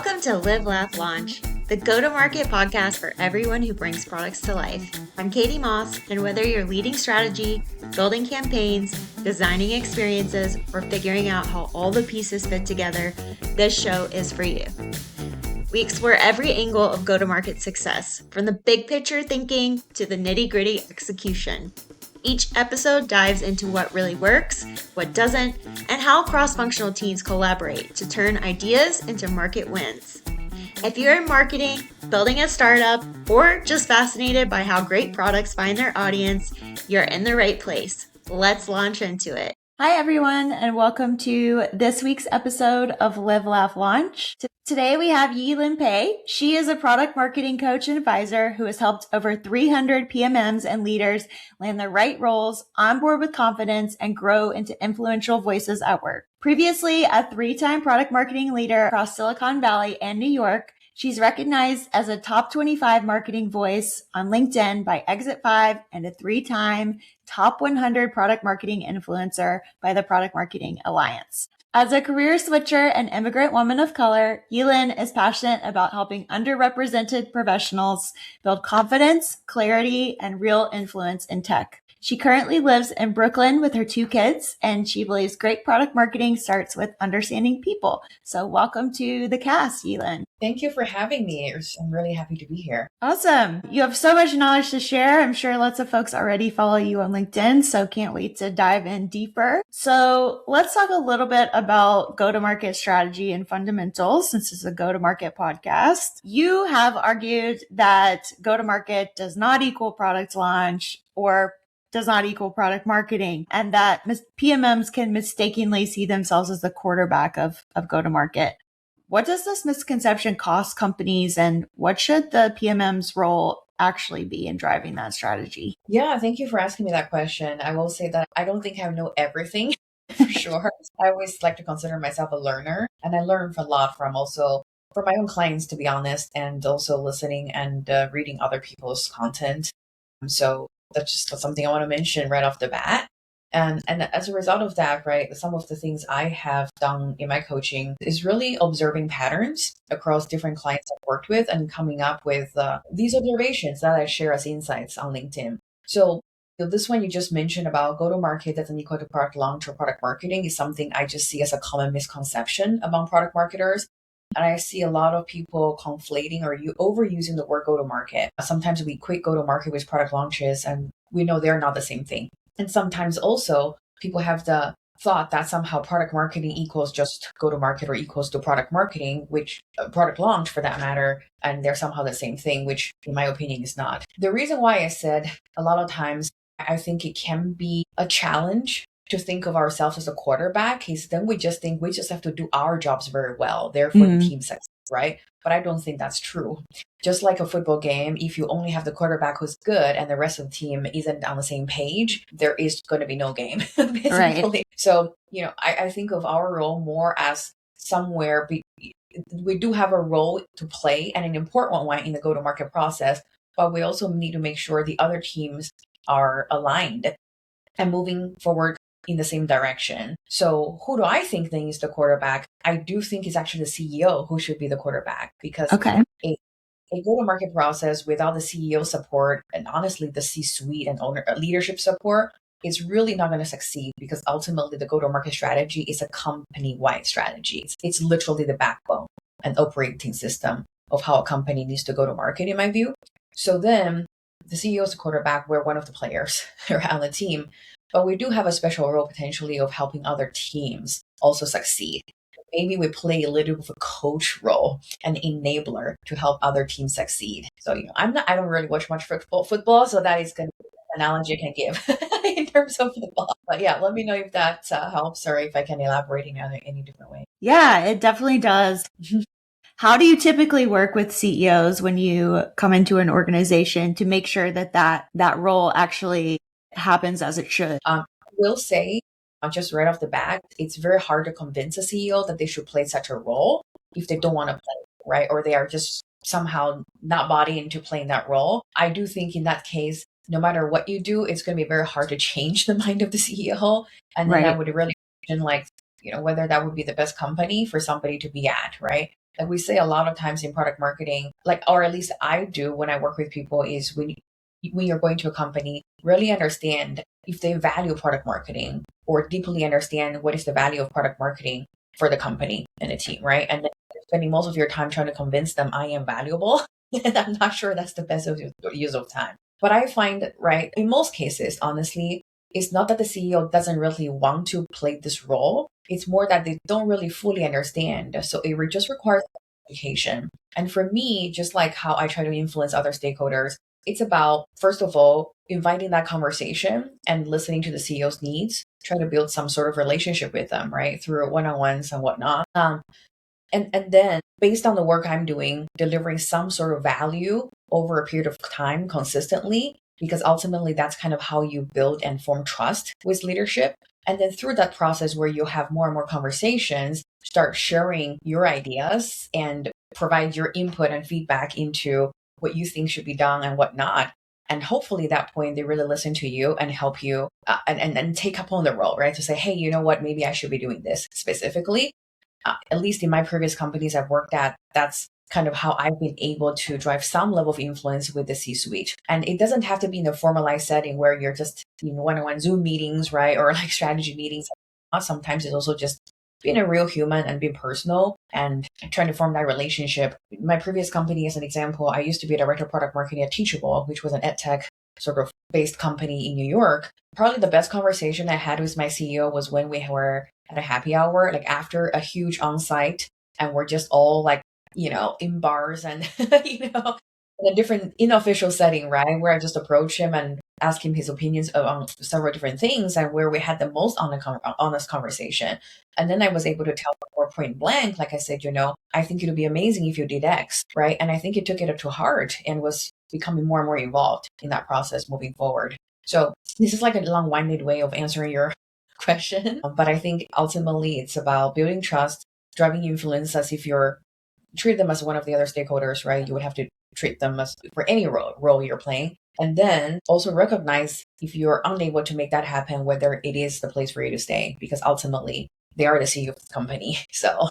Welcome to Live, Laugh, Launch, the go-to-market podcast for everyone who brings products to life. I'm Katie Moss, and whether you're leading strategy, building campaigns, designing experiences, or figuring out how all the pieces fit together, this show is for you. We explore every angle of go-to-market success, from the big picture thinking to the nitty-gritty execution. Each episode dives into what really works, what doesn't, and how cross-functional teams collaborate to turn ideas into market wins. If you're in marketing, building a startup, or just fascinated by how great products find their audience, you're in the right place. Let's launch into it. Hi, everyone, and welcome to this week's episode of Live, Laugh, Launch. Today, we have Ye Lin Pei. She is a product marketing coach and advisor who has helped over 300 PMMs and leaders land the right roles, onboard with confidence, and grow into influential voices at work. Previously, a 3-time product marketing leader across Silicon Valley and New York, she's recognized as a top 25 marketing voice on LinkedIn by Exit 5 and a 3-time top 100 product marketing influencer by the Product Marketing Alliance. As a career switcher and immigrant woman of color, Ye Lin is passionate about helping underrepresented professionals build confidence, clarity, and real influence in tech. She currently lives in Brooklyn with her 2 kids, and she believes great product marketing starts with understanding people. So welcome to the cast, Ye Lin. Thank you for having me. I'm really happy to be here. Awesome. You have so much knowledge to share. I'm sure lots of folks already follow you on LinkedIn, so can't wait to dive in deeper. So let's talk a little bit about go-to-market strategy and fundamentals, since this is a go-to-market podcast. You have argued that go-to-market does not equal product launch or does not equal product marketing, and that PMMs can mistakenly see themselves as the quarterback of go-to-market. What does this misconception cost companies, and what should the PMM's role actually be in driving that strategy? Yeah, thank you for asking me that question. I will say that I don't think I know everything for sure. I always like to consider myself a learner, and I learn a lot from my own clients, to be honest, and also listening and reading other people's content. So that's just something I want to mention right off the bat. And as a result of that, right, some of the things I have done in my coaching is really observing patterns across different clients I've worked with and coming up with these observations that I share as insights on LinkedIn. So this one you just mentioned about go-to-market doesn't equal to product launch or product marketing is something I just see as a common misconception among product marketers. And I see a lot of people conflating or overusing the word go-to-market. Sometimes we equate go-to-market with product launches, and we know they're not the same thing. And sometimes also people have the thought that somehow product marketing equals just go-to-market or equals to product marketing, which product launch for that matter, and they're somehow the same thing, which in my opinion is not. The reason why I said a lot of times I think it can be a challenge to think of ourselves as a quarterback is then we just think we just have to do our jobs very well, therefore the team success, right? But I don't think that's true. Just like a football game, if you only have the quarterback who's good and the rest of the team isn't on the same page, there is going to be no game, basically. Right. So, I think of our role more as somewhere we do have a role to play and an important one in the go-to-market process, but we also need to make sure the other teams are aligned and moving forward in the same direction. So who do I think then is the quarterback? I do think it's actually the CEO who should be the quarterback, because a go-to-market process without the CEO support and honestly the C-suite and owner leadership support is really not going to succeed, because ultimately the go-to-market strategy is a company-wide strategy. It's literally the backbone and operating system of how a company needs to go to market, in my view. So then the CEO is the quarterback. We're one of the players on the team. But we do have a special role potentially of helping other teams also succeed. Maybe we play a little bit of a coach role, an enabler to help other teams succeed. So, I don't really watch much football, so that is going to be an analogy I can give in terms of football. But yeah, let me know if that helps or if I can elaborate in any different way. Yeah, it definitely does. How do you typically work with CEOs when you come into an organization to make sure that role actually happens as it should? I will say, just right off the bat, it's very hard to convince a CEO that they should play such a role if they don't want to play, right? Or they are just somehow not bought into playing that role. I do think in that case, no matter what you do, it's going to be very hard to change the mind of the CEO. And then that would really question whether that would be the best company for somebody to be at, right? Like we say a lot of times in product marketing, like, or at least I do when I work with people, is when you're going to a company, really understand if they value product marketing or deeply understand what is the value of product marketing for the company and the team, right? And then spending most of your time trying to convince them I am valuable, I'm not sure that's the best use of time. But I find, right, in most cases, honestly, it's not that the CEO doesn't really want to play this role. It's more that they don't really fully understand. So it just requires education. And for me, just like how I try to influence other stakeholders, it's about, first of all, inviting that conversation and listening to the CEO's needs, try to build some sort of relationship with them, right, through one-on-ones and whatnot. And then based on the work I'm doing, delivering some sort of value over a period of time consistently, because ultimately that's kind of how you build and form trust with leadership. And then through that process where you'll have more and more conversations, start sharing your ideas and provide your input and feedback into what you think should be done and what not. And hopefully at that point, they really listen to you and help you and take up on the role, right? To say, hey, you know what, maybe I should be doing this specifically. At least in my previous companies I've worked at, that's kind of how I've been able to drive some level of influence with the C-suite. And it doesn't have to be in a formalized setting where you're just in one-on-one Zoom meetings, right? Or like strategy meetings. Sometimes it's also just being a real human and being personal and trying to form that relationship. My previous company, as an example, I used to be a director of product marketing at Teachable, which was an ed tech sort of based company in New York. Probably the best conversation I had with my CEO was when we were at a happy hour, like after a huge on-site, and we're just all like, in bars and, in a different unofficial setting, right? Where I just approach him and ask him his opinions on several different things, and where we had the most honest conversation. And then I was able to tell him more point blank, like I said, I think it would be amazing if you did X, right? And I think he took it to heart and was becoming more and more involved in that process moving forward. So this is like a long-winded way of answering your question. But I think ultimately it's about building trust, driving influence as if you're treat them as one of the other stakeholders, right? You would have to treat them as for any role you're playing. And then also recognize if you're unable to make that happen, whether it is the place for you to stay, because ultimately they are the CEO of the company. So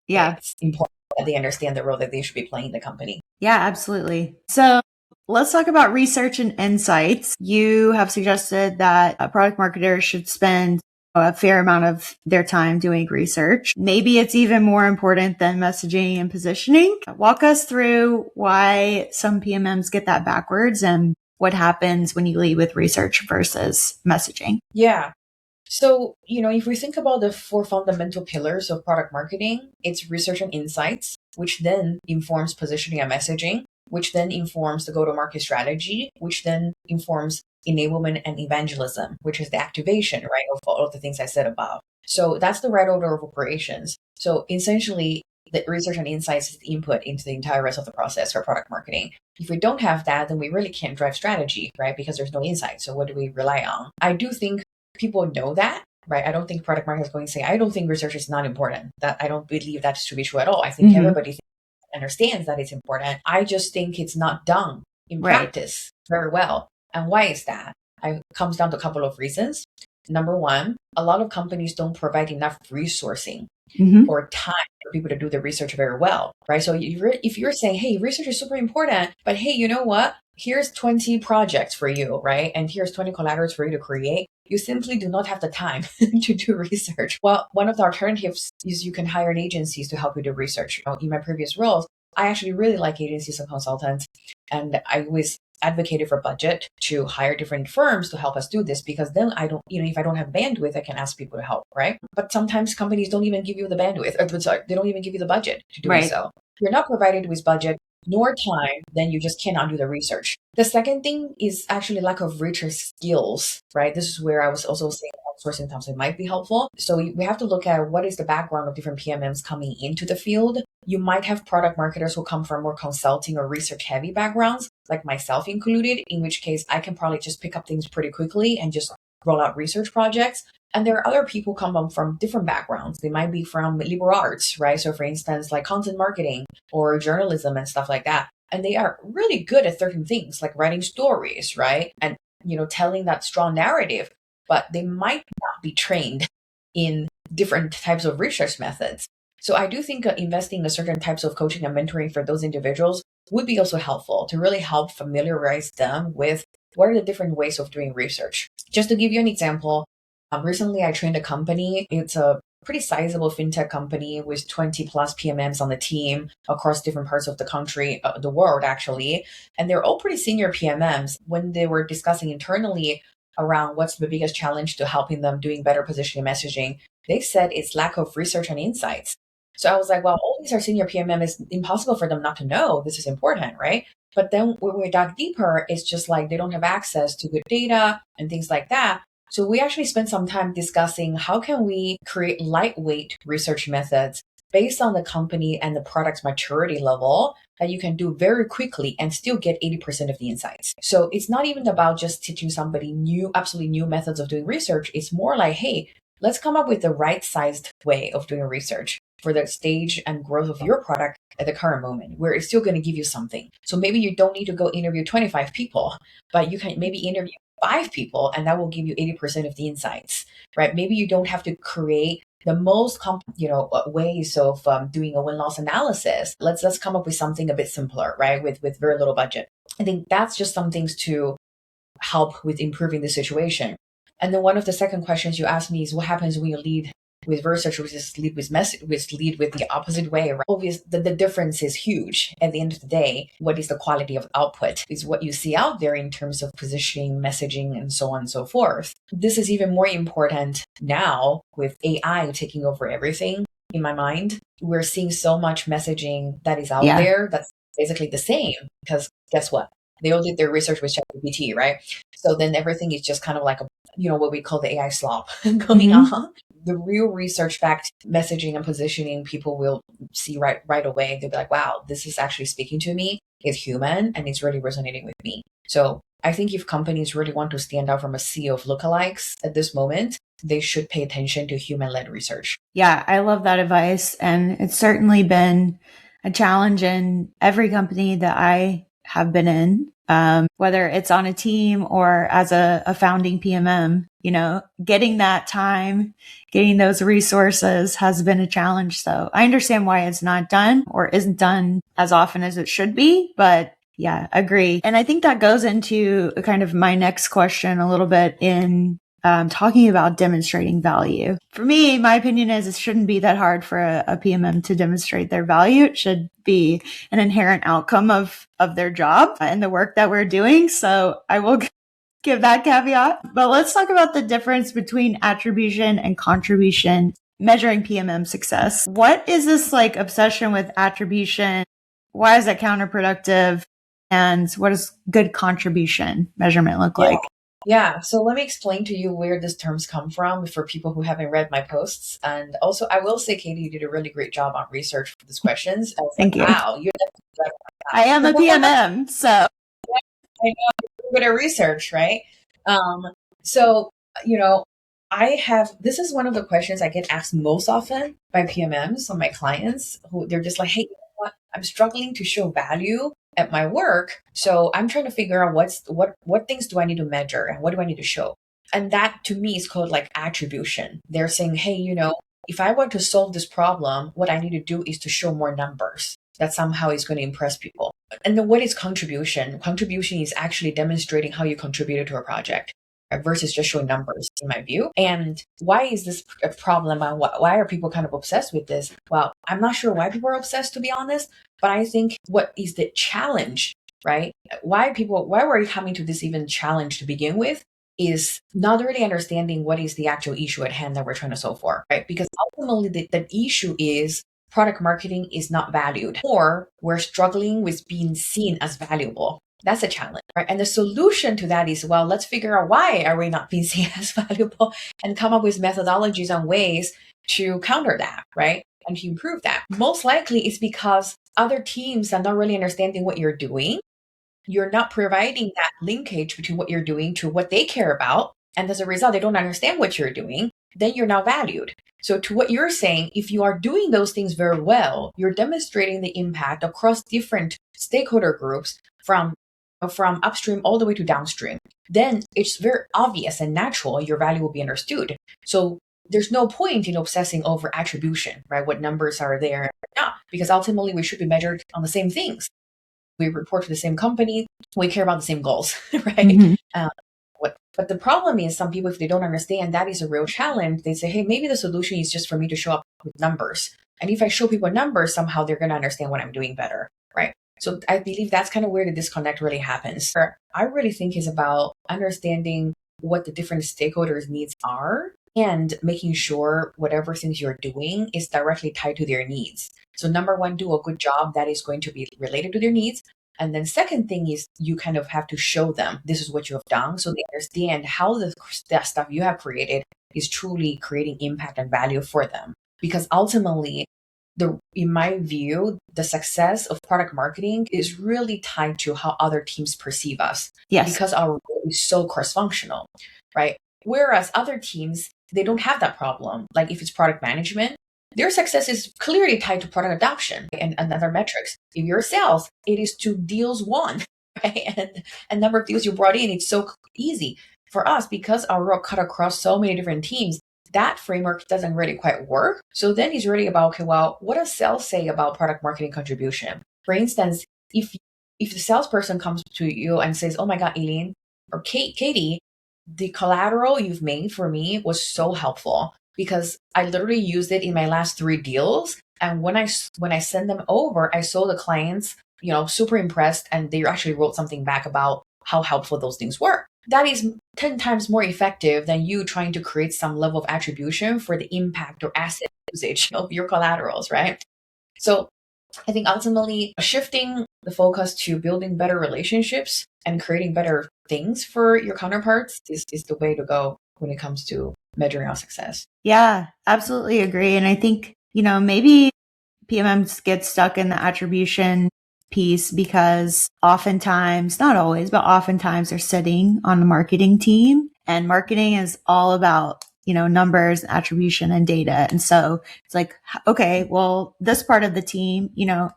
yeah, it's important that they understand the role that they should be playing in the company. Yeah, absolutely. So let's talk about research and insights. You have suggested that product marketers should spend a fair amount of their time doing research. Maybe it's even more important than messaging and positioning. Walk us through why some PMMs get that backwards and what happens when you lead with research versus messaging. Yeah. So, if we think about the 4 fundamental pillars of product marketing, it's research and insights, which then informs positioning and messaging, which then informs the go-to-market strategy, which then informs enablement and evangelism, which is the activation, right, of all of the things I said above. So that's the right order of operations. So essentially, the research and insights is the input into the entire rest of the process for product marketing. If we don't have that, then we really can't drive strategy, right? Because there's no insight. So what do we rely on? I do think people know that, right? I don't think product marketing is going to say, I don't think research is not important. That I don't believe that's to be true at all. I think everybody understands that it's important. I just think it's not done in practice very well. And why is that? It comes down to a couple of reasons. Number one, a lot of companies don't provide enough resourcing or time for people to do the research very well, right? So if you're saying, hey, research is super important, but hey, you know what? Here's 20 projects for you, right? And here's 20 collaterators for you to create. You simply do not have the time to do research. Well, one of the alternatives is you can hire agencies to help you do research. In my previous roles, I actually really like agencies and consultants. And I always advocated for budget to hire different firms to help us do this, because then I don't, if I don't have bandwidth, I can ask people to help, right? But sometimes companies don't even give you the bandwidth, or sorry, they don't even give you the budget to do so. If you're not provided with budget nor time, then you just cannot do the research. The second thing is actually lack of richer skills, right? This is where I was also saying outsourcing something might be helpful. So we have to look at what is the background of different PMMs coming into the field. You might have product marketers who come from more consulting or research heavy backgrounds, like myself included, in which case I can probably just pick up things pretty quickly and just roll out research projects. And there are other people who come from different backgrounds. They might be from liberal arts, right? So for instance, like content marketing or journalism and stuff like that. And they are really good at certain things like writing stories, right? And, telling that strong narrative, but they might not be trained in different types of research methods. So I do think investing in certain types of coaching and mentoring for those individuals would be also helpful to really help familiarize them with what are the different ways of doing research. Just to give you an example, recently I trained a company. It's a pretty sizable fintech company with 20 plus PMMs on the team across different parts of the country, the world actually. And they're all pretty senior PMMs. When they were discussing internally around what's the biggest challenge to helping them doing better positioning and messaging, they said it's lack of research and insights. So I was like, well, all these are senior PMM. It's impossible for them not to know this is important, right? But then when we dug deeper, it's just like they don't have access to good data and things like that. So we actually spent some time discussing how can we create lightweight research methods based on the company and the product's maturity level that you can do very quickly and still get 80% of the insights. So it's not even about just teaching somebody new, absolutely new methods of doing research. It's more like, hey, let's come up with the right sized way of doing research for the stage and growth of your product at the current moment, where it's still going to give you something. So maybe you don't need to go interview 25 people, but you can maybe interview 5 people, and that will give you 80% of the insights, right? Maybe you don't have to create the most ways of doing a win-loss analysis. Let's come up with something a bit simpler, right? With very little budget. I think that's just some things to help with improving the situation. And then one of the second questions you asked me is what happens when you lead with research versus lead with lead with the opposite way, right? Obviously, the difference is huge. At the end of the day, what is the quality of output is what you see out there in terms of positioning, messaging, and so on and so forth. This is even more important now with AI taking over everything. In my mind, we're seeing so much messaging that is out there that's basically the same, because guess what? They all did their research with ChatGPT, right? So then everything is just kind of like what we call the AI slop going on. The real research-backed messaging and positioning, people will see right away. They'll be like, wow, this is actually speaking to me. It's human and it's really resonating with me. So I think if companies really want to stand out from a sea of lookalikes at this moment, they should pay attention to human-led research. Yeah, I love that advice. And it's certainly been a challenge in every company that I have been in, whether it's on a team or as a founding PMM, getting that time, getting those resources has been a challenge. So I understand why it's not done or isn't done as often as it should be, but yeah, agree. And I think that goes into kind of my next question a little bit in talking about demonstrating value. For me, my opinion is it shouldn't be that hard for a PMM to demonstrate their value. It should be an inherent outcome of their job and the work that we're doing. So I will give that caveat. But let's talk about the difference between attribution and contribution, measuring PMM success. What is this obsession with attribution? Why is that counterproductive? And what does good contribution measurement look like? Yeah, so let me explain to you where these terms come from for people who haven't read my posts. And also, I will say, Katie, you did a really great job on research for these questions. Thank you. Wow, you're I am a PMM, so. I know, you're good at research, right? So, this is one of the questions I get asked most often by PMMs or my clients who they're just like, hey, you know what? I'm struggling to show value at my work. So I'm trying to figure out what things do I need to measure and what do I need to show? And that to me is called attribution. They're saying, hey, if I want to solve this problem, what I need to do is to show more numbers. That somehow is going to impress people. And then what is contribution? Contribution is actually demonstrating how you contributed to a project versus just showing numbers, in my view. And why is this a problem? Why are people kind of obsessed with this? Well, I'm not sure why people are obsessed, to be honest, but I think what is the challenge, right? Why were you coming to this even challenge to begin with is not really understanding what is the actual issue at hand that we're trying to solve for, right? Because ultimately the issue is product marketing is not valued, or we're struggling with being seen as valuable. That's a challenge, right? And the solution to that is, well, let's figure out why are we not being seen as valuable and come up with methodologies and ways to counter that, right? And to improve that. Most likely it's because other teams are not really understanding what you're doing. You're not providing that linkage between what you're doing to what they care about. And as a result, they don't understand what you're doing. Then you're not valued. So to what you're saying, if you are doing those things very well, you're demonstrating the impact across different stakeholder groups from upstream all the way to downstream, then it's very obvious and natural your value will be understood. So there's no point in obsessing over attribution, right? What numbers are there? Yeah, because ultimately we should be measured on the same things. We report to the same company. We care about the same goals, right? Mm-hmm. But the problem is some people, if they don't understand that is a real challenge, they say, hey, maybe the solution is just for me to show up with numbers. And if I show people numbers, somehow they're going to understand what I'm doing better, right? So I believe that's kind of where the disconnect really happens. I really think is about understanding what the different stakeholders' needs are and making sure whatever things you're doing is directly tied to their needs. So number one, do a good job that is going to be related to their needs. And then second thing is you kind of have to show them this is what you have done so they understand how that stuff you have created is truly creating impact and value for them. Because ultimately, in my view, the success of product marketing is really tied to how other teams perceive us. Yes. Because our role is so cross-functional, right? Whereas other teams, they don't have that problem. Like if it's product management, their success is clearly tied to product adoption and other metrics. If you're sales, it is to deals won, right? And number of deals you brought in, it's so easy. For us, because our role cut across so many different teams, that framework doesn't really quite work. So then it's really about, okay, well, what does sales say about product marketing contribution? For instance, if the salesperson comes to you and says, oh my God, Ye Lin or Katie, the collateral you've made for me was so helpful because I literally used it in my last 3 deals. And when I send them over, I saw the clients, super impressed, and they actually wrote something back about how helpful those things were. That is 10 times more effective than you trying to create some level of attribution for the impact or asset usage of your collaterals, right? So I think ultimately shifting the focus to building better relationships and creating better things for your counterparts is the way to go when it comes to measuring our success. Yeah, absolutely agree. And I think, maybe PMMs get stuck in the attribution piece because oftentimes, not always, but oftentimes they're sitting on the marketing team, and marketing is all about, numbers, attribution, and data. And so it's like, okay, well, this part of the team,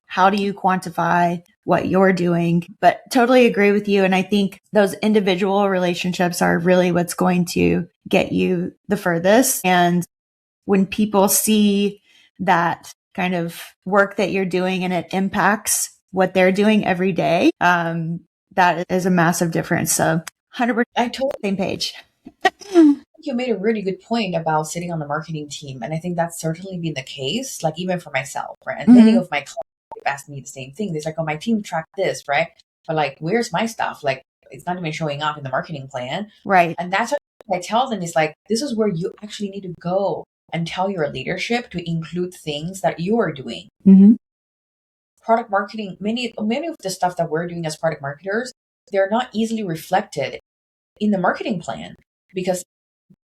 how do you quantify what you're doing? But totally agree with you. And I think those individual relationships are really what's going to get you the furthest. And when people see that kind of work that you're doing and it impacts what they're doing every day, that is a massive difference. So 100% I totally same page. You made a really good point about sitting on the marketing team. And I think that's certainly been the case, like even for myself, right? And many of my clients have asked me the same thing. They're like, oh, my team tracked this, right? But like, where's my stuff? Like, it's not even showing up in the marketing plan. Right. And that's what I tell them is like, this is where you actually need to go and tell your leadership to include things that you are doing. Mm-hmm. Product marketing, many of the stuff that we're doing as product marketers, they're not easily reflected in the marketing plan because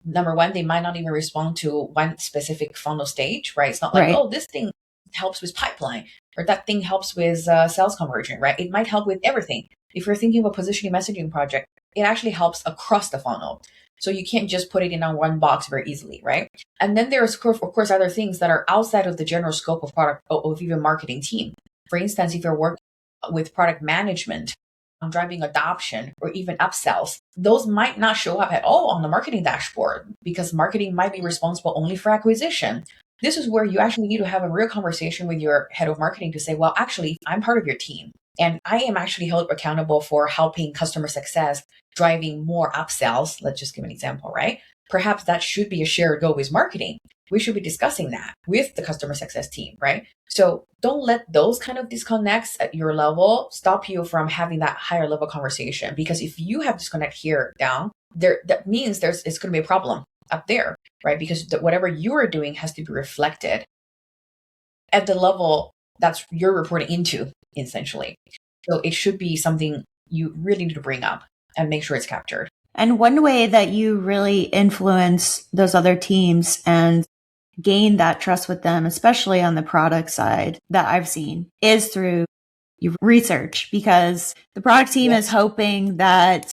number one, they might not even respond to one specific funnel stage, right? It's not like, oh, this thing helps with pipeline or that thing helps with sales conversion, right? It might help with everything. If you're thinking of a positioning messaging project, it actually helps across the funnel. So you can't just put it in on one box very easily, right? And then there's, of course, other things that are outside of the general scope of product of even marketing team. For instance, if you're working with product management, driving adoption or even upsells, those might not show up at all on the marketing dashboard because marketing might be responsible only for acquisition. This is where you actually need to have a real conversation with your head of marketing to say, well, actually, I'm part of your team and I am actually held accountable for helping customer success, driving more upsells. Let's just give an example, right? Perhaps that should be a shared goal with marketing. We should be discussing that with the customer success team, right? So don't let those kind of disconnects at your level stop you from having that higher level conversation. Because if you have disconnect here down there, that means it's going to be a problem up there, right? Because whatever you are doing has to be reflected at the level that's you're reporting into, essentially. So it should be something you really need to bring up and make sure it's captured. And one way that you really influence those other teams and gain that trust with them, especially on the product side that I've seen, is through your research, because the product team is hoping that,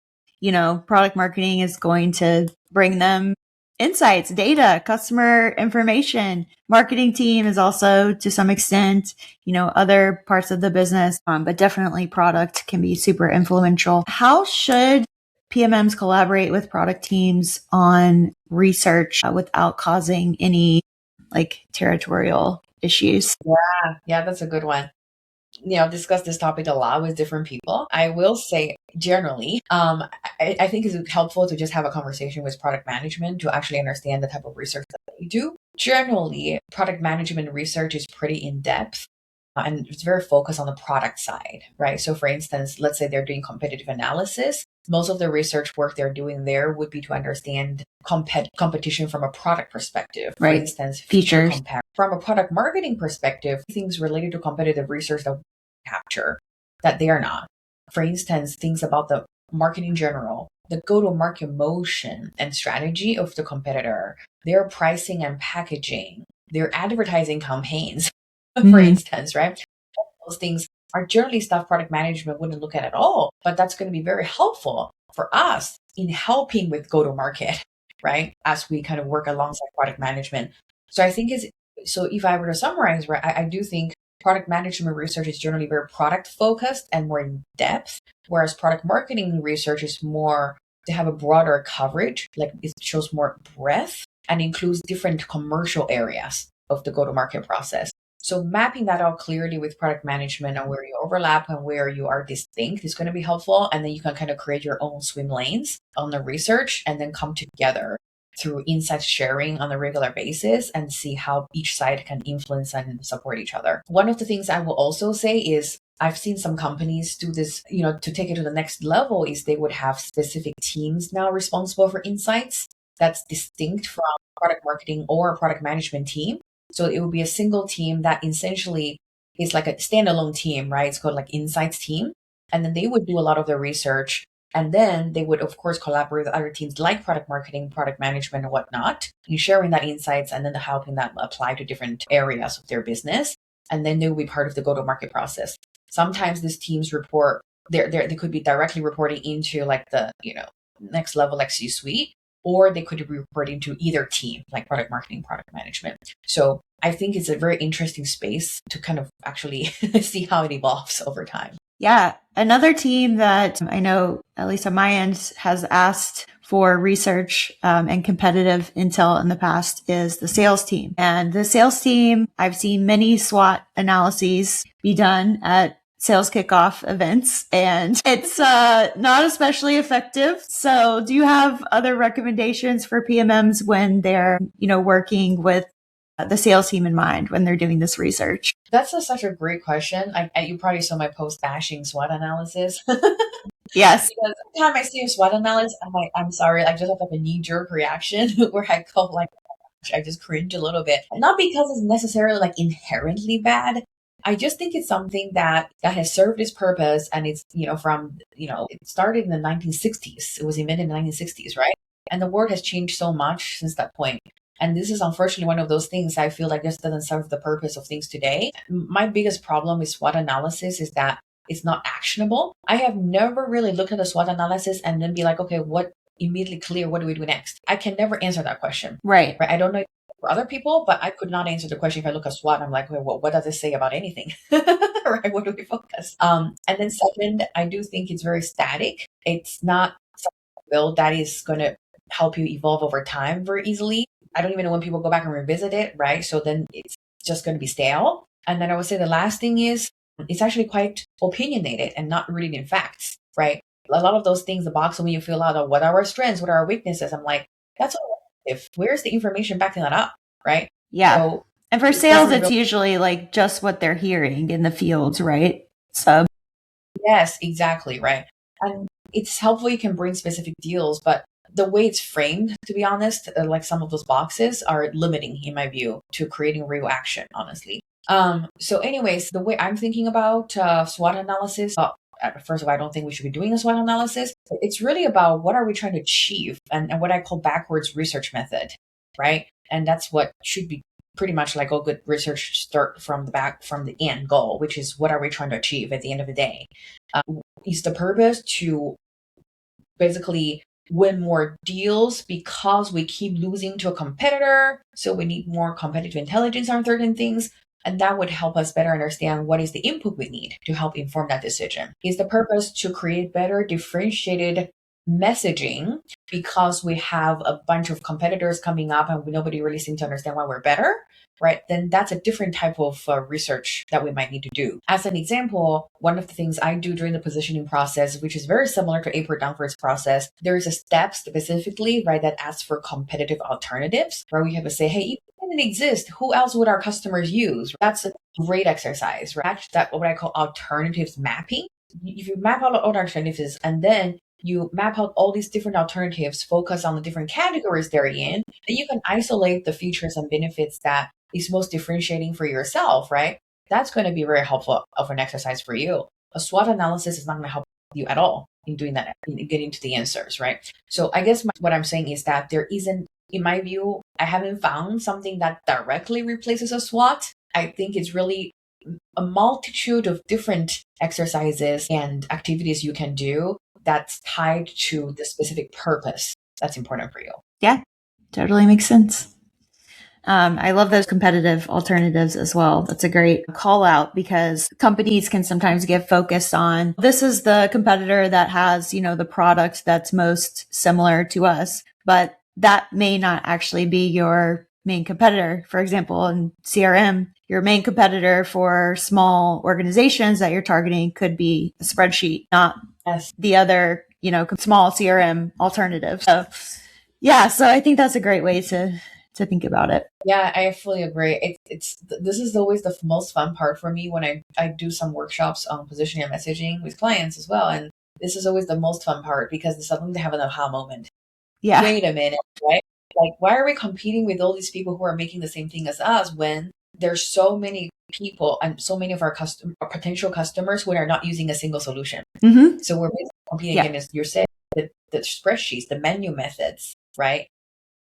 product marketing is going to bring them insights, data, customer information. Marketing team is also to some extent, other parts of the business, but definitely product can be super influential. How should PMMs collaborate with product teams on research without causing any like territorial issues? Yeah, that's a good one. Discuss this topic a lot with different people. I will say generally, I think it's helpful to just have a conversation with product management to actually understand the type of research that they do. Generally, product management research is pretty in depth. And it's very focused on the product side, right? So for instance, let's say they're doing competitive analysis. Most of the research work they're doing there would be to understand competition from a product perspective. For Right. instance, Features. compare. From a product marketing perspective, things related to competitive research that we capture that they are not. For instance, things about the market in general, the go-to-market motion and strategy of the competitor, their pricing and packaging, their advertising campaigns, for instance, right? Those things are generally stuff product management wouldn't look at all, but that's going to be very helpful for us in helping with go to market, right? As we kind of work alongside product management. So I think so if I were to summarize, right, I do think product management research is generally very product focused and more in depth, whereas product marketing research is more to have a broader coverage, like it shows more breadth and includes different commercial areas of the go to market process. So mapping that out clearly with product management and where you overlap and where you are distinct is going to be helpful. And then you can kind of create your own swim lanes on the research and then come together through insight sharing on a regular basis and see how each side can influence and support each other. One of the things I will also say is I've seen some companies do this, to take it to the next level is they would have specific teams now responsible for insights that's distinct from product marketing or a product management team. So it would be a single team that essentially is like a standalone team, right? It's called like insights team. And then they would do a lot of the research. And then they would, of course, collaborate with other teams like product marketing, product management, and whatnot, in sharing that insights and then helping that apply to different areas of their business. And then they will be part of the go-to-market process. Sometimes these teams report, they could be directly reporting into like the, next level, like C-suite, or they could be reporting to either team, like product marketing, product management. So I think it's a very interesting space to kind of actually see how it evolves over time. Yeah. Another team that I know, at least on my end, has asked for research and competitive intel in the past is the sales team. And the sales team, I've seen many SWOT analyses be done at sales kickoff events, and it's not especially effective. So do you have other recommendations for PMMs when they're, working with the sales team in mind when they're doing this research? That's such a great question. You probably saw my post bashing SWOT analysis. Yes. Because every time I see a SWOT analysis, I'm like, I'm sorry, I just have like a knee-jerk reaction where I go like, I just cringe a little bit. Not because it's necessarily like inherently bad. I just think it's something that has served its purpose, and it's, it started in the 1960s. It was invented in the 1960s, right? And the world has changed so much since that point. And this is unfortunately one of those things I feel like just doesn't serve the purpose of things today. My biggest problem with SWOT analysis is that it's not actionable. I have never really looked at a SWOT analysis and then be like, okay, what immediately clear, what do we do next? I can never answer that question. Right. I don't know for other people, but I could not answer the question if I look at SWOT. I'm like, well, what does it say about anything? Right? What do we focus? And then second, I do think it's very static. It's not something that is going to help you evolve over time very easily. I don't even know when people go back and revisit it, right? So then it's just going to be stale. And then I would say the last thing is it's actually quite opinionated and not rooted in facts, right? A lot of those things, the box when you fill out of what are our strengths, what are our weaknesses, I'm like, that's all. Where's the information backing that up, right? Yeah. So, and for sales, it's usually like just what they're hearing in the fields, right? So yes, exactly, right. And it's helpful you can bring specific deals, but the way it's framed, to be honest, like some of those boxes are limiting, in my view, to creating real action, honestly. So anyways, the way I'm thinking about SWOT analysis, first of all, I don't think we should be doing a SWOT analysis. It's really about what are we trying to achieve and what I call backwards research method, right? And that's what should be pretty much like all good research start from the end goal, which is what are we trying to achieve at the end of the day? Is the purpose to basically win more deals because we keep losing to a competitor? So we need more competitive intelligence on certain things. And that would help us better understand what is the input we need to help inform that decision. Is the purpose to create better differentiated messaging because we have a bunch of competitors coming up and nobody really seems to understand why we're better, right? Then that's a different type of research that we might need to do. As an example, one of the things I do during the positioning process, which is very similar to April Dunford's process, there is a step specifically, right, that asks for competitive alternatives, where we have to say, hey, if it didn't exist, who else would our customers use? That's a great exercise, right? That's what I call alternatives mapping. If you map out all the alternatives and then you map out all these different alternatives, focus on the different categories they're in, then you can isolate the features and benefits that is most differentiating for yourself, right? That's going to be very helpful of an exercise for you. A SWOT analysis is not going to help you at all in doing that, in getting to the answers, right? So I guess what I'm saying is that there isn't, in my view, I haven't found something that directly replaces a SWOT. I think it's really a multitude of different exercises and activities you can do that's tied to the specific purpose that's important for you. Yeah, totally makes sense. I love those competitive alternatives as well. That's a great call out because companies can sometimes get focused on this is the competitor that has, the product that's most similar to us, but that may not actually be your main competitor. For example, in CRM, your main competitor for small organizations that you're targeting could be a spreadsheet, not the other, small CRM alternative. So I think that's a great way to think about it. Yeah, I fully agree. This is always the most fun part for me when I do some workshops on positioning and messaging with clients as well. And this is always the most fun part because suddenly they have an aha moment. Yeah. Wait a minute, right? Like, why are we competing with all these people who are making the same thing as us when there's so many people and so many of our potential customers who are not using a single solution? Mm-hmm. So we're basically competing against, you're saying, the spreadsheets, the menu methods, right?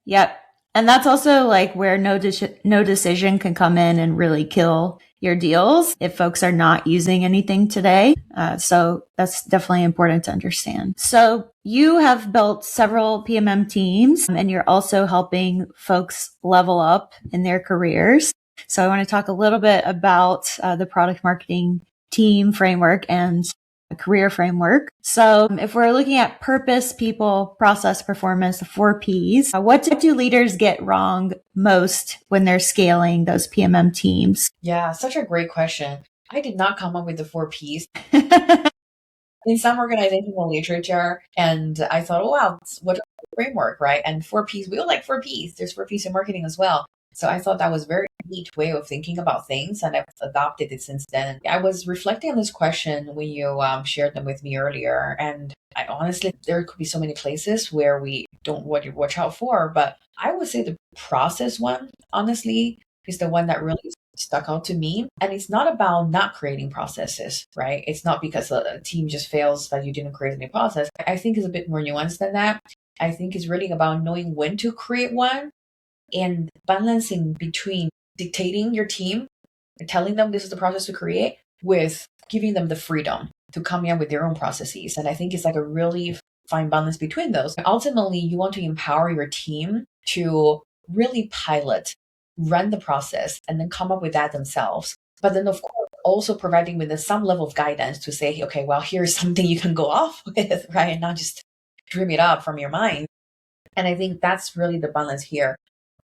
Yep. And that's also like where no decision can come in and really kill your deals if folks are not using anything today. So that's definitely important to understand. So you have built several PMM teams and you're also helping folks level up in their careers. So I want to talk a little bit about the product marketing team framework and a career framework. So if we're looking at purpose, people, process, performance, the 4 Ps, what do leaders get wrong most when they're scaling those PMM teams? Yeah, such a great question. I did not come up with the 4 Ps. In some organizational literature, and I thought, oh, wow, what a framework, right? And 4 Ps, we all like 4 Ps. There's 4 Ps in marketing as well. So I thought that was a very neat way of thinking about things, and I've adopted it since then. I was reflecting on this question when you shared them with me earlier, and I honestly, there could be so many places where we don't watch out for, but I would say the process one, honestly, is the one that really stuck out to me. And it's not about not creating processes, right? It's not because a team just fails that you didn't create any process. I think it's a bit more nuanced than that. I think it's really about knowing when to create one and balancing between dictating your team and telling them this is the process to create with giving them the freedom to come in with their own processes. And I think it's like a really fine balance between those. Ultimately, you want to empower your team to really pilot, run the process, and then come up with that themselves. But then, of course, also providing with some level of guidance to say, okay, well, here's something you can go off with, right? And not just dream it up from your mind. And I think that's really the balance here.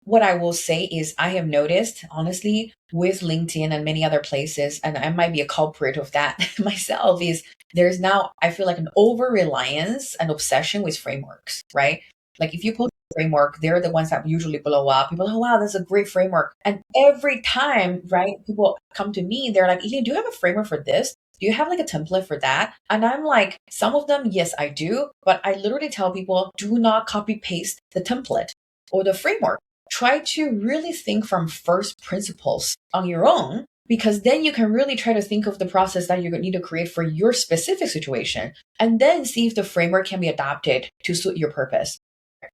What I will say is I have noticed, honestly, with LinkedIn and many other places, and I might be a culprit of that myself, is there's now, I feel like an over-reliance and obsession with frameworks, right? Like if you post a framework, they're the ones that usually blow up. People are, oh, wow, that's a great framework. And every time, right, people come to me, they're like, Ye Lin, do you have a framework for this? Do you have like a template for that? And I'm like, some of them, yes, I do. But I literally tell people, do not copy paste the template or the framework. Try to really think from first principles on your own, because then you can really try to think of the process that you're going to need to create for your specific situation, and then see if the framework can be adapted to suit your purpose.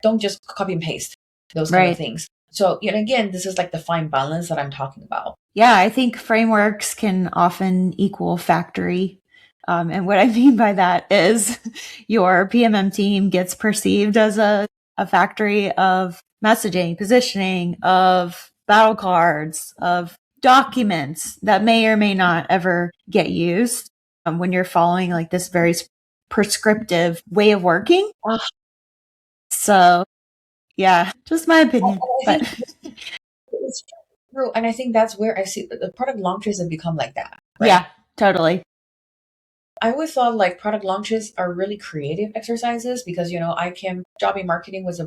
Don't just copy and paste those kind of things. So, again, this is like the fine balance that I'm talking about. Yeah, I think frameworks can often equal factory. And what I mean by that is your PMM team gets perceived as a factory of messaging, positioning, of battle cards, of documents that may or may not ever get used when you're following like this very prescriptive way of working. Ah. So yeah, just my opinion. I think it's true. And I think that's where I see the product launches have become like that. Right? Yeah, totally. I always thought like product launches are really creative exercises because, job in marketing I was a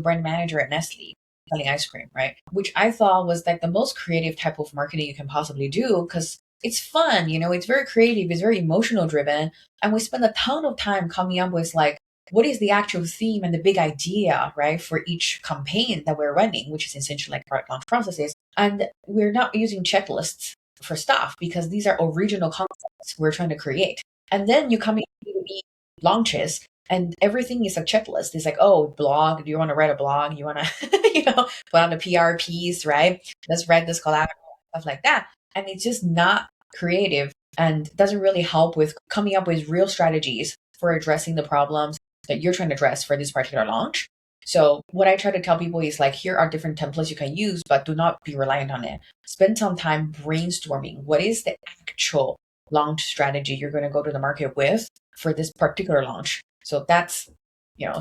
brand manager at Nestle selling ice cream, right? Which I thought was like the most creative type of marketing you can possibly do because it's fun, it's very creative, it's very emotional driven. And we spend a ton of time coming up with like, what is the actual theme and the big idea, right, for each campaign that we're running, which is essentially like product launch processes. And we're not using checklists for stuff because these are original concepts we're trying to create. And then you come into B2B launches and everything is a checklist. It's like, oh, blog, do you want to write a blog? You want to, put on a PR piece, right? Let's write this collateral, stuff like that. And it's just not creative and doesn't really help with coming up with real strategies for addressing the problems that you're trying to address for this particular launch. So what I try to tell people is like, here are different templates you can use, but do not be reliant on it. Spend some time brainstorming. What is the actual launch strategy you're going to go to the market with for this particular launch? So that's,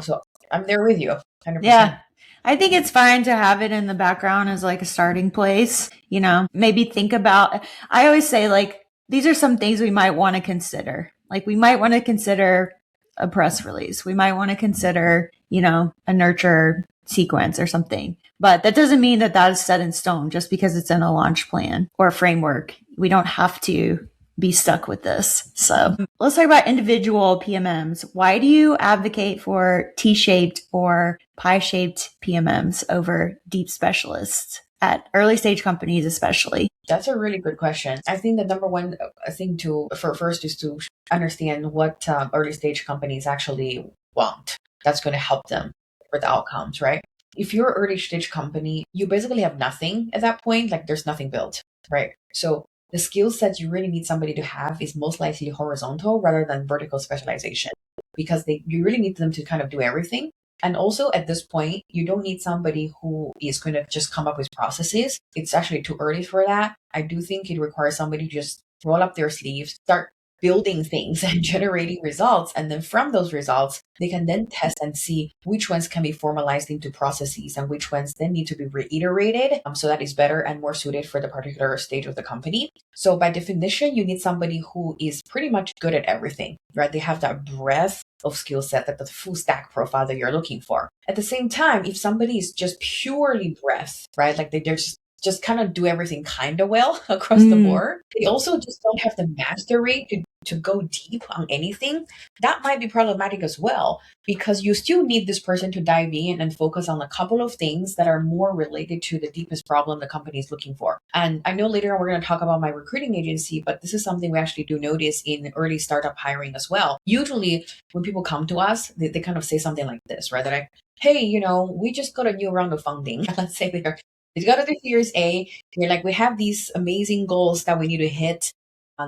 so I'm there with you 100%. Yeah. I think it's fine to have it in the background as like a starting place, maybe think about, I always say like, these are some things we might want to consider. Like we might want to consider a press release. We might want to consider, a nurture sequence or something, but that doesn't mean that that is set in stone just because it's in a launch plan or a framework. We don't have to be stuck with this. So let's talk about individual PMMs. Why do you advocate for T-shaped or pie-shaped PMMs over deep specialists at early stage companies, especially? That's a really good question. I think the number one thing first is to understand what early stage companies actually want. That's going to help them with outcomes, right? If you're an early stage company, you basically have nothing at that point. Like there's nothing built, right? So the skill sets you really need somebody to have is most likely horizontal rather than vertical specialization because you really need them to kind of do everything. And also at this point, you don't need somebody who is going to just come up with processes. It's actually too early for that. I do think it requires somebody to just roll up their sleeves, start building things and generating results. And then from those results, they can then test and see which ones can be formalized into processes and which ones then need to be reiterated so that is better and more suited for the particular stage of the company. So by definition, you need somebody who is pretty much good at everything, right? They have that breadth of skill set, that the full stack profile that you're looking for. At the same time, if somebody is just purely breadth, right? Like they're just kind of do everything kind of well across the board. They also just don't have the mastery to go deep on anything. That might be problematic as well, because you still need this person to dive in and focus on a couple of things that are more related to the deepest problem the company is looking for. And I know later on we're going to talk about my recruiting agency, but this is something we actually do notice in early startup hiring as well. Usually when people come to us, they kind of say something like this, right? They're like, hey, we just got a new round of funding. Let's say they got to the Series A. We're like, we have these amazing goals that we need to hit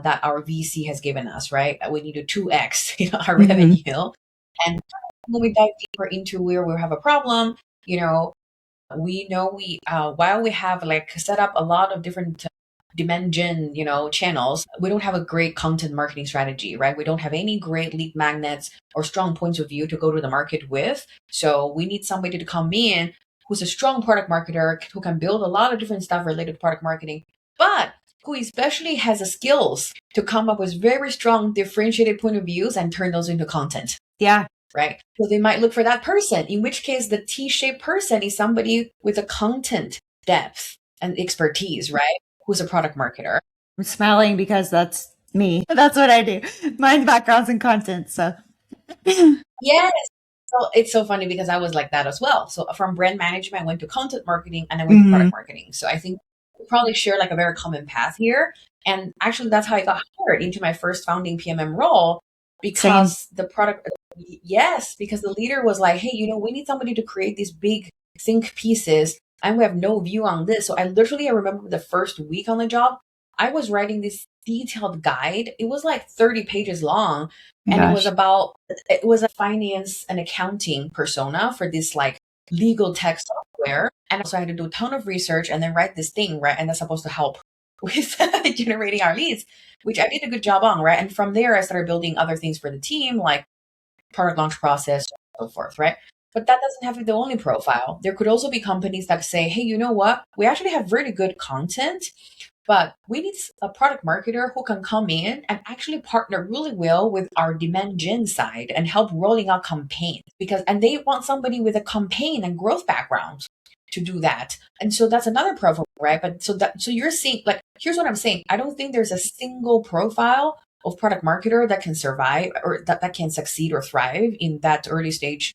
that our VC has given us, right? We need to 2x our revenue. And when we dive deeper into where we have a problem, we while we have like set up a lot of different demand gen, channels, we don't have a great content marketing strategy, right? We don't have any great lead magnets or strong points of view to go to the market with. So we need somebody to come in who's a strong product marketer, who can build a lot of different stuff related to product marketing, but who especially has the skills to come up with very strong differentiated point of views and turn those into content. Yeah. Right. So they might look for that person, in which case the T-shaped person is somebody with a content depth and expertise, right? Who's a product marketer. I'm smiling because that's me. That's what I do. My background's in content. So yes. So it's so funny because I was like that as well. So from brand management, I went to content marketing and I went to product marketing. So I think we probably share like a very common path here. And actually that's how I got hired into my first founding PMM role, because because the leader was like, hey, we need somebody to create these big think pieces and we have no view on this. So I remember the first week on the job, I was writing this detailed guide. It was like 30 pages long. And it was a finance and accounting persona for this like legal tech software. And so I had to do a ton of research and then write this thing, right? And that's supposed to help with generating our leads, which I did a good job on, right? And from there, I started building other things for the team, like product launch process, and so forth, right? But that doesn't have to be the only profile. There could also be companies that say, hey, you know what? We actually have really good content, but we need a product marketer who can come in and actually partner really well with our demand gen side and help rolling out campaigns, and they want somebody with a campaign and growth background to do that. And so that's another profile, right? But so you're seeing, like, here's what I'm saying. I don't think there's a single profile of product marketer that can survive or that can succeed or thrive in that early stage,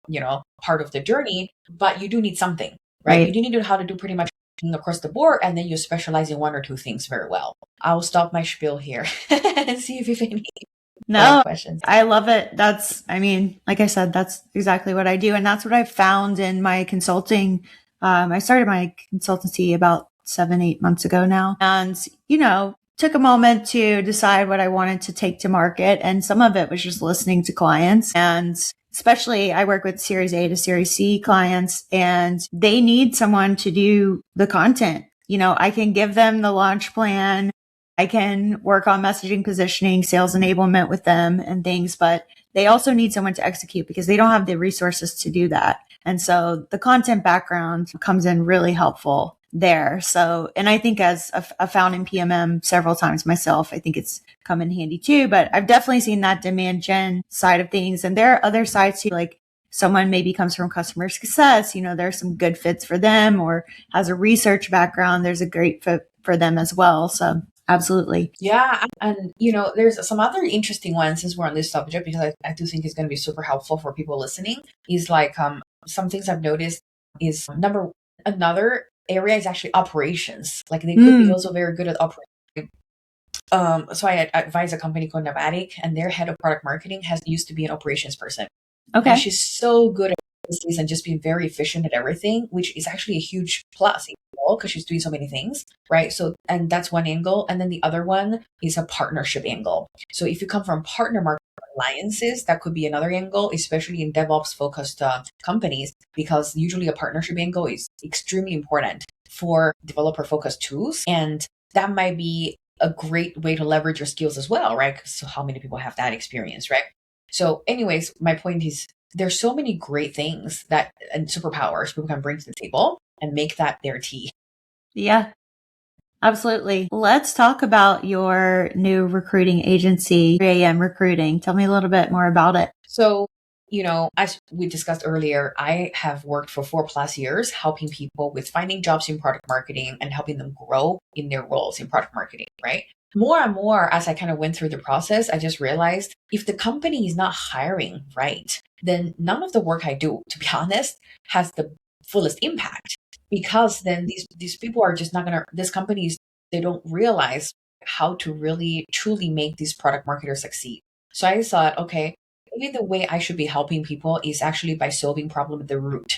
part of the journey, but you do need something, right? You do need to know how to do pretty much across the board, and then you specialize in one or two things very well. I'll stop my spiel here and see if you have any questions. I love it. Like I said, that's exactly what I do. And that's what I've found in my consulting. I started my consultancy about 7-8 months ago now, and, took a moment to decide what I wanted to take to market. And some of it was just listening to clients, and especially I work with Series A to Series C clients, and they need someone to do the content. I can give them the launch plan. I can work on messaging, positioning, sales enablement with them and things, but they also need someone to execute because they don't have the resources to do that. And so the content background comes in really helpful there. So, and I think as a founding PMM several times myself, I think it's come in handy too, but I've definitely seen that demand gen side of things. And there are other sides too, like someone maybe comes from customer success, there's some good fits for them, or has a research background. There's a great fit for them as well. So absolutely. Yeah. And, there's some other interesting ones since we're on this subject, because I do think it's going to be super helpful for people listening, is like, some things I've noticed is another area is actually operations. Like they could be also very good at operating. So I advise a company called Novatic, and their head of product marketing used to be an operations person. Okay. And she's so good at this and just being very efficient at everything, which is actually a huge plus because she's doing so many things, right? So, and that's one angle. And then the other one is a partnership angle. So if you come from partner market alliances, that could be another angle, especially in DevOps focused companies, because usually a partnership angle is extremely important for developer focused tools. And that might be a great way to leverage your skills as well, right? So how many people have that experience, right? So anyways, my point is there's so many great things and superpowers people can bring to the table and make that their tea. Yeah, absolutely. Let's talk about your new recruiting agency, 3AM Recruiting. Tell me a little bit more about it. So, as we discussed earlier, I have worked for 4+ years helping people with finding jobs in product marketing and helping them grow in their roles in product marketing, right? More and more, as I kind of went through the process, I just realized if the company is not hiring right, then none of the work I do, to be honest, has the fullest impact, because then these people are just not going to, these companies, they don't realize how to really truly make these product marketers succeed. So I thought, okay, maybe the way I should be helping people is actually by solving problem at the root,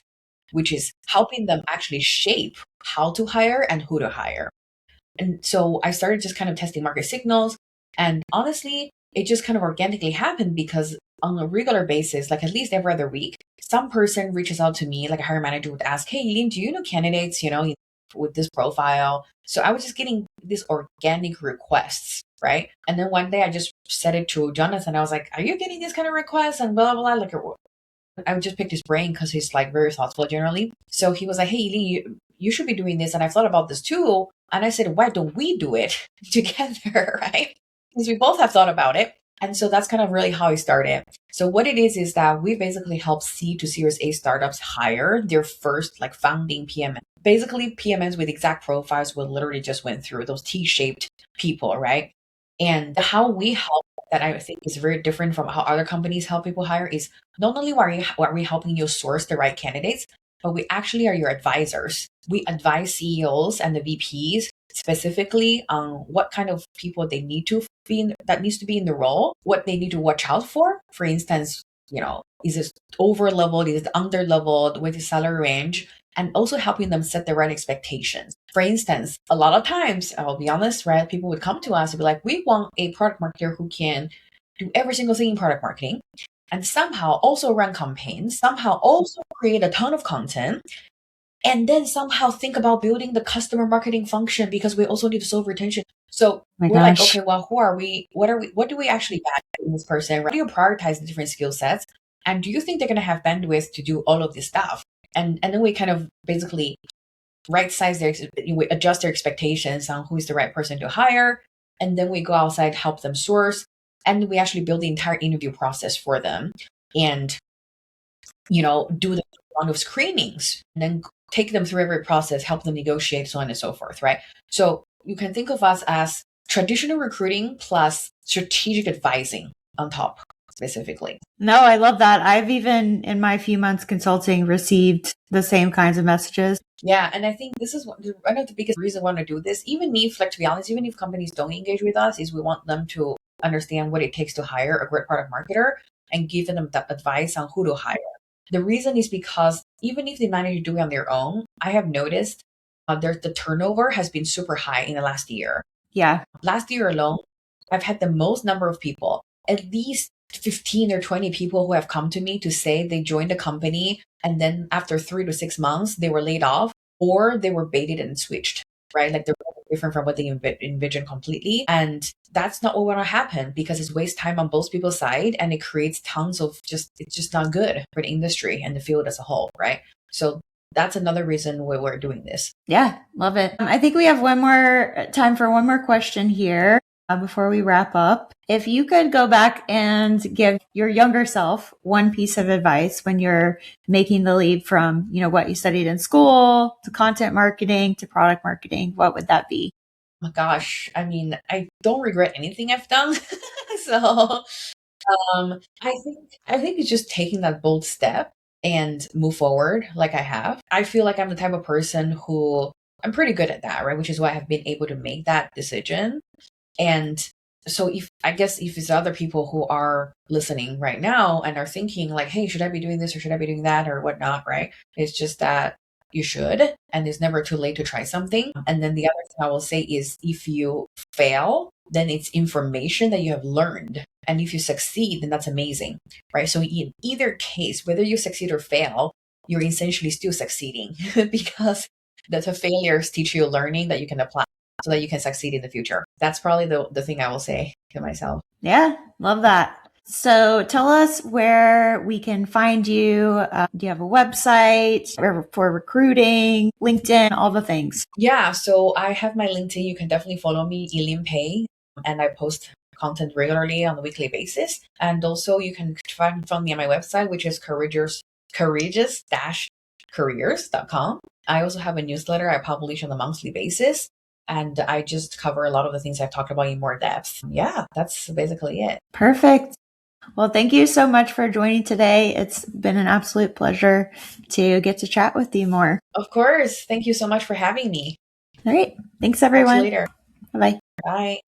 which is helping them actually shape how to hire and who to hire. And so I started just kind of testing market signals. And honestly, it just kind of organically happened because on a regular basis, like at least every other week, some person reaches out to me, like a hiring manager would ask, hey, Lin, do you know candidates, with this profile? So I was just getting these organic requests, right? And then one day I just said it to Jonathan. I was like, are you getting these kind of requests? And blah, blah, blah. Like, I would just pick his brain because he's like very thoughtful generally. So he was like, hey, Lin, you should be doing this. And I thought about this too. And I said, why don't we do it together, right? Because we both have thought about it. And so that's kind of really how it started. So what it is that we basically help C to Series A startups hire their first like founding PMM. Basically PMMs with exact profiles we literally just went through, those T-shaped people, right? And how we help, that I think is very different from how other companies help people hire, is not only are we helping you source the right candidates, but we actually are your advisors. We advise CEOs and the VPs specifically on what kind of people they need to be that needs to be in the role, what they need to watch out for. For instance, is it over leveled, is it under leveled, with the salary range, and also helping them set the right expectations. For instance, a lot of times, I'll be honest, right? People would come to us and be like, we want a product marketer who can do every single thing in product marketing and somehow also run campaigns, somehow also create a ton of content, and then somehow think about building the customer marketing function because we also need to solve retention. So My we're like, gosh. okay, well, who are we? What do we actually value in this person? How do you prioritize the different skill sets? And do you think they're going to have bandwidth to do all of this stuff? And then we kind of basically right size we adjust their expectations on who is the right person to hire. And then we go outside, help them source. And we actually build the entire interview process for them and, do the round of screenings and then take them through every process, help them negotiate, so on and so forth, right? So you can think of us as traditional recruiting plus strategic advising on top specifically. No, I love that. I've even in my few months consulting received the same kinds of messages. Yeah, and I think this is one of the biggest reasons I want to do this. Even if, like, to be honest, even if companies don't engage with us, is we want them to understand what it takes to hire a great product marketer and give them that advice on who to hire. The reason is because even if they manage to do it on their own, I have noticed the turnover has been super high in the last year. Yeah. Last year alone, I've had the most number of people, at least 15 or 20 people who have come to me to say they joined a company and then after 3 to 6 months, they were laid off or they were baited and switched, right? Like they're different from what they envisioned completely. And that's not what want to happen because it wastes time on both people's side and it creates tons of it's just not good for the industry and the field as a whole, right? So that's another reason why we're doing this. Yeah, love it. I think we have time for one more question here before we wrap up. If you could go back and give your younger self one piece of advice when you're making the leap from, what you studied in school to content marketing to product marketing, what would that be? Oh my gosh. I mean, I don't regret anything I've done. So I think it's just taking that bold step and move forward like I have. I feel like I'm the type of person who I'm pretty good at that, right? Which is why I have been able to make that decision. And so if it's other people who are listening right now and are thinking like, hey, should I be doing this or should I be doing that or whatnot, right? It's just that you should, and it's never too late to try something. And then the other thing I will say is if you fail, then it's information that you have learned. And if you succeed, then that's amazing, right? So in either case, whether you succeed or fail, you're essentially still succeeding because the failures teach you learning that you can apply so that you can succeed in the future. That's probably the thing I will say to myself. Yeah, love that. So tell us where we can find you. Do you have a website for recruiting, LinkedIn, all the things? Yeah, so I have my LinkedIn. You can definitely follow me, Ye Lin Pei, and I post content regularly on a weekly basis. And also you can find me on my website, which is courageous-careers.com. I also have a newsletter I publish on a monthly basis. And I just cover a lot of the things I've talked about in more depth. Yeah, that's basically it. Perfect. Well, thank you so much for joining today. It's been an absolute pleasure to get to chat with you more. Of course. Thank you so much for having me. All right. Thanks, everyone. Talk to you later. Bye-bye. Bye.